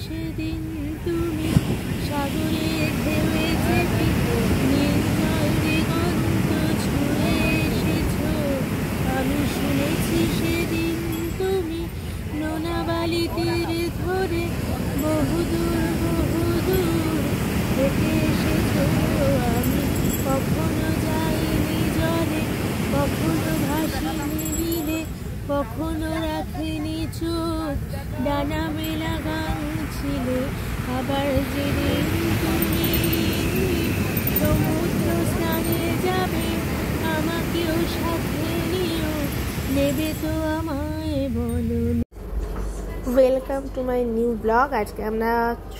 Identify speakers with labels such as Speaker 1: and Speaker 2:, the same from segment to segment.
Speaker 1: সেদিন তুমি সাগরে ঢেউয়ে চেপে নির্মল দিগন্ত ছুঁয়ে এসেছো। আমি শুনেছি সেদিন তুমি নোনা বালি তীরে ধরে বহুদূর হেঁটে এসেছো। আমি কখনো যাইনি জলে, কখনো ভাসিনি বিলে, কখনো রাখিনি চোখ। ডানা মেলা গান ছিল। আবার যেদিন তুমি সমুদ্র স্নানে যাবে, আমাকেও সাথে নিও, নেবে তো আমায় বলো। Welcome to my new blog. আজকে আমরা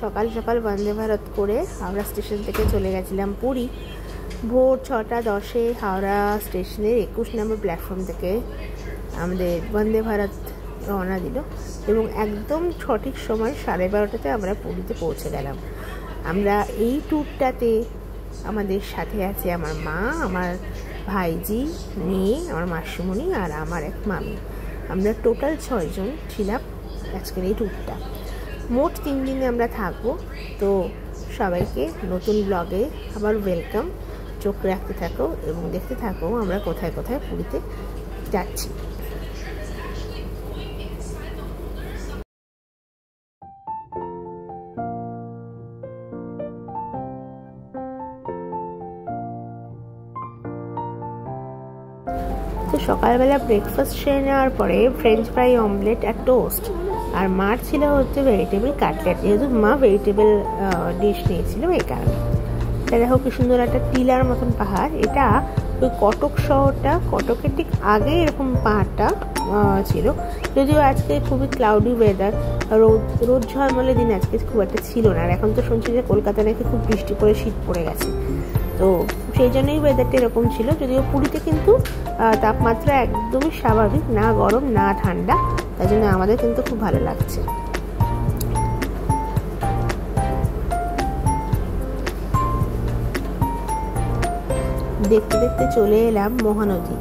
Speaker 1: সকাল সকাল বন্দে ভারত করে হাওড়া স্টেশন থেকে চলে গেছিলাম পুরী। ভোর 6:10 হাওড়া স্টেশনের 21 নম্বর প্ল্যাটফর্ম থেকে আমাদের বন্দে ভারত রওনা দিল এবং একদম সঠিক সময় 12:30টাতে আমরা পুরীতে পৌঁছে গেলাম। আমরা এই ট্যুরটাতে আমাদের সাথে আছে আমার মা, আমার ভাইজি, মেয়ে, আমার মাসিমণি আর আমার এক মামি। আমরা টোটাল 6 জন ছিলাম আজকের এই ট্যুরটা। মোট 3 দিনে আমরা থাকবো। তো সবাইকে নতুন ব্লগে আবার ওয়েলকাম। চোখ রাখতে থাকো এবং দেখতে থাকো আমরা কোথায় কোথায় পুরীতে যাচ্ছি। তো সকালবেলা ব্রেকফাস্ট সেরে নেওয়ার পরে ফ্রেঞ্চ ফ্রাই, অমলেট আর টোস্ট, আর মার ছিল হচ্ছে ভেজিটেবল কাটলেট। যেহেতু মা ভেজিটেবল ডিশ নিয়েছিল এই কারণে। এটা দেখো কি সুন্দর একটা টিলার মতন পাহাড়। এটা ওই কটক শহরটা, কটকের ঠিক আগে এরকম পাহাড়টা ছিল। যদিও আজকে খুবই ক্লাউডি ওয়েদার, রোদ ঝলমলে দিন আজকে খুব একটা ছিল না। আর এখন তো শুনছি যে কলকাতা নাকি খুব বৃষ্টি পড়ে শীত পড়ে গেছে, তো সেই জন্যই ওয়েদারটা এরকম ছিল। যদিও পুরীতে কিন্তু তাপমাত্রা একদমই স্বাভাবিক, না গরম না ঠান্ডা, তাই জন্য আমাদের কিন্তু খুব ভালো লাগছে। দেখতে দেখতে চলে এলাম মহানদী।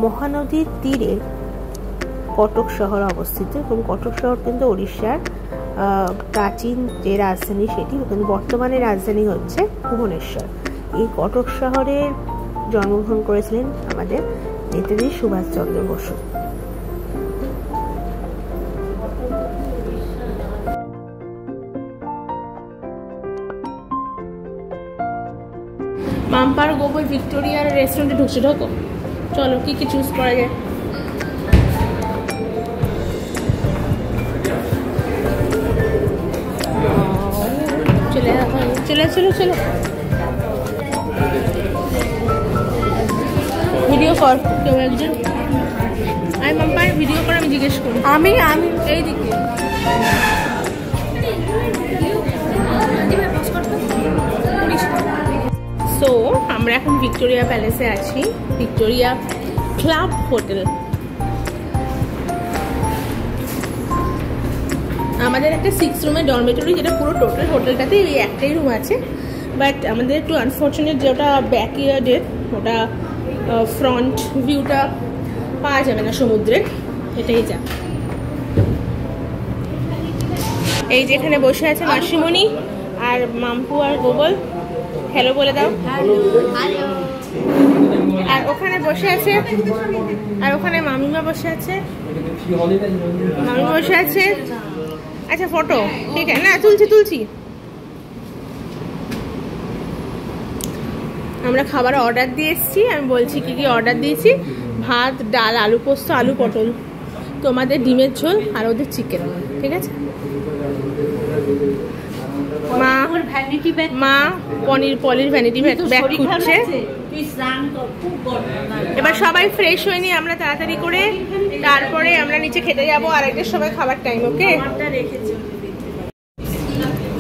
Speaker 1: মহানদীর তীরে কটক শহর অবস্থিত এবং কটক শহর কিন্তু ওড়িশার প্রাচীন যে রাজধানী সেটি, কিন্তু বর্তমানে রাজধানী হচ্ছে ভুবনেশ্বর। এই কটক শহরে জন্মগ্রহণ করেছিলেন আমাদের নেতাজি সুভাষচন্দ্র বসু। মাম্পার গোবল ভিক্টোরিয়ার রেস্টুরেন্টে ঢুকছে। ঢোকো, চলো কি কি চুজ করা যায়। চলে চলো চলো, ভিডিও কর কেউ একজন। আমি মাম্পার ভিডিও করে আমি জিজ্ঞেস করি। আমি এই দিকে সো আমরা এখন ভিক্টোরিয়া প্যালেসে আছি, ভিক্টোরিয়া ক্লাব হোটেল। আমাদের একটা 6 রুমের ডরমেটরি, যেটা পুরো টোটাল হোটেলটাতে এই একটাই রুম আছে। বাট আমাদের একটু আনফর্চুনেট যে ওটা ব্যাকইয়ার্ডের, ওটা ফ্রন্ট ভিউটা পাওয়া যাবে না সমুদ্রের, এটাই যা। এই যে এখানে বসে আছে মাসিমণি আর মাম্পু আর গোবল, হ্যালো বলে দাও। আর ওখানে বসে আছে, আর ওখানে মামিমা বসে আছে, মামিমা বসে আছে। আচ্ছা ফটো ঠিক আছে, না তুলছি। আমরা খাবার অর্ডার দিয়ে এসেছি। আমি বলছি কি কি অর্ডার দিয়েছি। ভাত, ডাল, আলু পোস্ত, আলু পটল, তোমাদের ডিমের ঝোল আর ওদের চিকেন। ঠিক আছে। মা পনির ভ্যানিটি ব্যাগ খুঁজছে। এবার সবাই ফ্রেশ হয়ে নি আমরা তাড়াতাড়ি করে, তারপরে আমরা নিচে খেতে যাবো। আর একটা সময় খাবার টাইম। ওকে।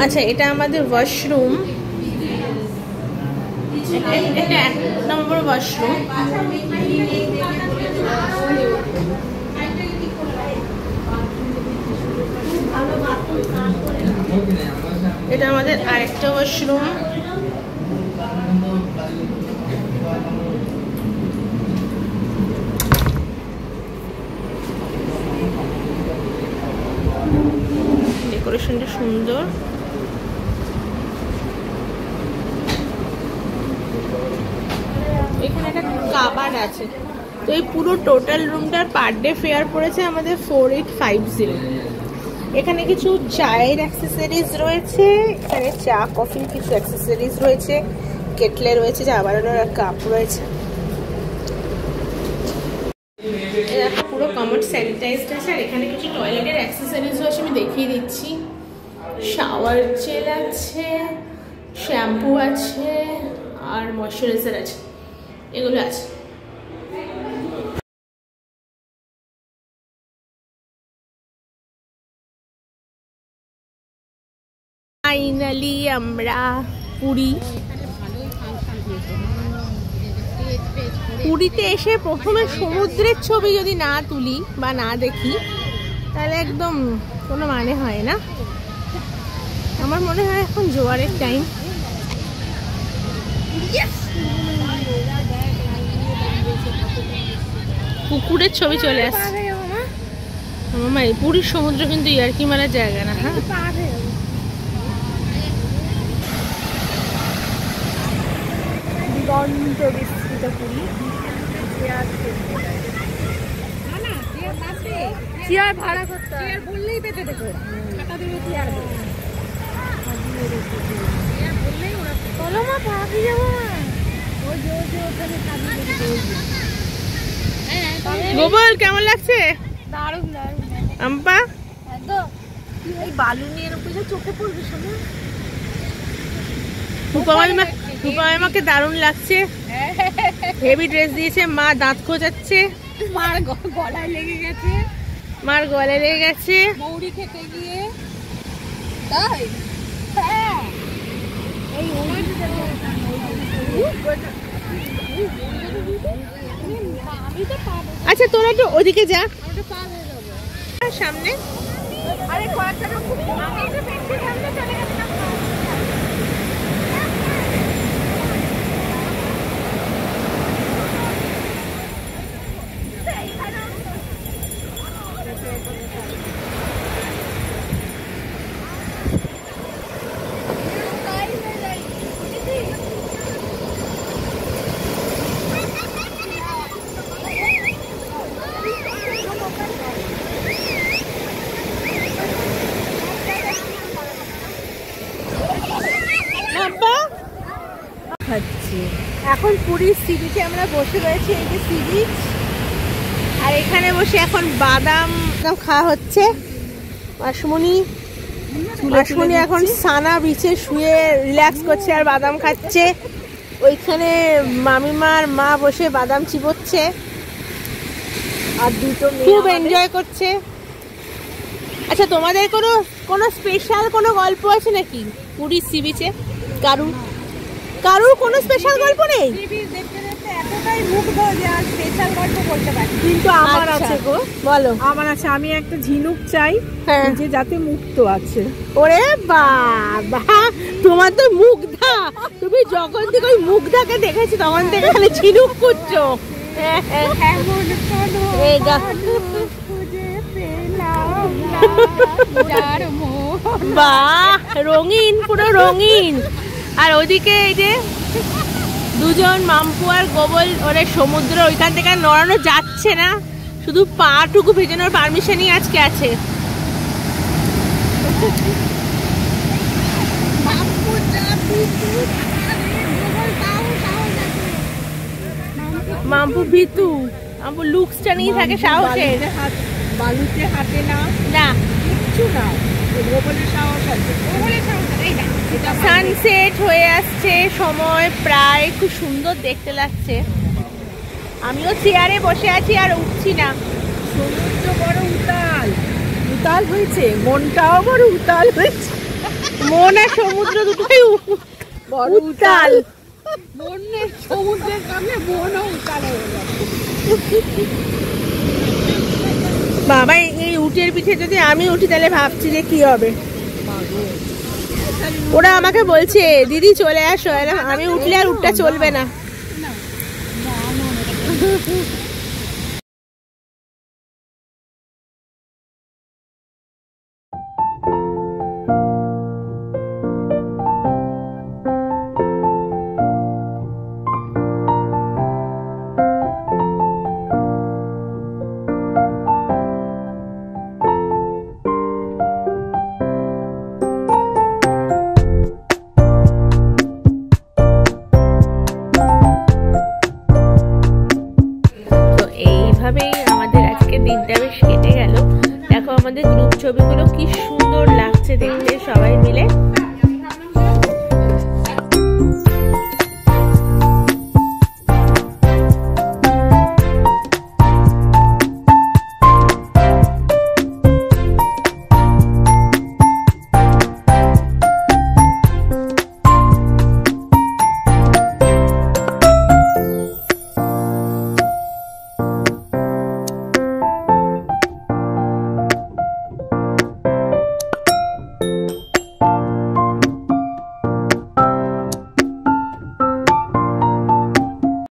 Speaker 1: আচ্ছা এটা আমাদের ওয়াশরুম, এটা 1 নম্বর ওয়াশরুম। এটা আমাদের আরেকটা ওয়াশরুম। ডেকোরেশনটা সুন্দর। এখানে একটা কাবাড আছে। তো এই পুরো টোটাল রুমটার পার ডে ফেয়ার পড়েছে আমাদের 4850। এখানে কিছু চায়ের অ্যাক্সেসরিজ রয়েছে, এখানে চা কফির কিছু অ্যাক্সেসরিজ রয়েছে, কেটলে রয়েছে, চা বানানোর কাপ রয়েছে। একটা পুরো কমোড স্যানিটাইজড আছে। আর এখানে কিছু টয়লেটের অ্যাক্সেসরিজ রয়েছে, আমি দেখিয়ে দিচ্ছি। শাওয়ার জেল আছে, শ্যাম্পু আছে, আর ময়শ্চারাইজার আছে, এগুলো আছে। ফাইনালি আমরা পুরীতে এসে প্রথমে সমুদ্রের ছবি যদি না তুলি বা না দেখি তাহলে একদম কোনো মানে হয় না। আমার মনে হয় এখন জোয়ারের টাইম। পুকুরের ছবি চলে আসছে। মামা এই পুরীর সমুদ্র কিন্তু ইয়ার্কি মারার জায়গা না। হ্যাঁ, দিগন্ত বিস্তৃত পুরী। চেয়ার ভাড়া করতে চেয়ার বললেই পেতে দেখো টাকা দেবে চেয়ার বললেই ওরা চলো মা ভাবি যাবো। গোপাল কেমন লাগছে? দারুণ দারুণ। আম্পা একদম এই বালু নিয়ে চোখে পড়বে শোনো। রূপামাকে দারুণ লাগছে, হেভি ড্রেস দিয়েছে। মা দাঁত খোঁজাচ্ছে, মার গলায় লেগে গেছে, মার গলায় লেগে গেছে মৌরি খেতে গিয়ে। তাই হ্যাঁ এই আচ্ছা তোরা একটু ওদিকে যা, সামনে। আরে কয়েকটা আমি একটু বেশি সামনে চলে গেছিলাম। এখন পুরীর সি বিচে আমরা বসে রয়েছি, এই যে সি বিচ। আর এখানে বসে এখন বাদাম খাওয়া হচ্ছে। মাসমণি এখন সানা বিচে শুয়ে রিল্যাক্স করছে আর বাদাম খাচ্ছে। ওইখানে মামিমার মা বসে বাদাম চিবোচ্ছে আর দুটো খুব এনজয় করছে। আচ্ছা তোমাদের কোনো স্পেশাল কোনো গল্প আছে নাকি পুরীর সি বিচে? কারুর কোনো স্পেশাল গল্প নেই? এতটাই মুগ্ধ যে আর স্পেশাল গল্প বলতে পারি। কিন্তু আমার আছে গো। বলো। আমার আছে, আমি একটা ঝিনুক চাই যে যাতে মুক্ত আছে। ওরে বাবা, তোমার তো মুগ্ধা, তুমি যখন থেকে ওই মুগ্ধাকে দেখেছি তখন থেকে খালি ঝিনুক খুঁজছো। বাহ, রঙিন, পুরো রঙিন। আর ওদিকে এই যে দুজন মাম্পু আর গোবল, ওরা সমুদ্র ওইখান থেকে নড়ানো যাচ্ছে না, শুধু পাটুকু ভেজানোর পারমিশনই আজকে আছে। মাম্পু ভিতু, মাম্পু লুকসটা নিয়ে থাকে সাহসের। বালুতে হাতে না না কিচ্ছু না, সানসেট হয়ে আসছে, সময় প্রায়, খুব সুন্দর দেখতে লাগছে। আমিও চেয়ারে বসে আছি আর উঠছি না। সমুদ্র বড় উতাল হয়েছে, মনটাও বড় উতাল হয়েছে। মন আর সমুদ্র দুটোই বড় উতাল। মনের সমুদ্রের সামনে মনও উতাল হয়ে যাচ্ছে। বাবা, এই উটের পিঠে যদি আমি উঠি তাহলে ভাবছি যে কি হবে। ওরা আমাকে বলছে দিদি চলে আসো, আমি উঠলে আর উটটা চলবে না। ছবিগুলো কি সুন্দর লাগছে দেখতে সবাই মিলে।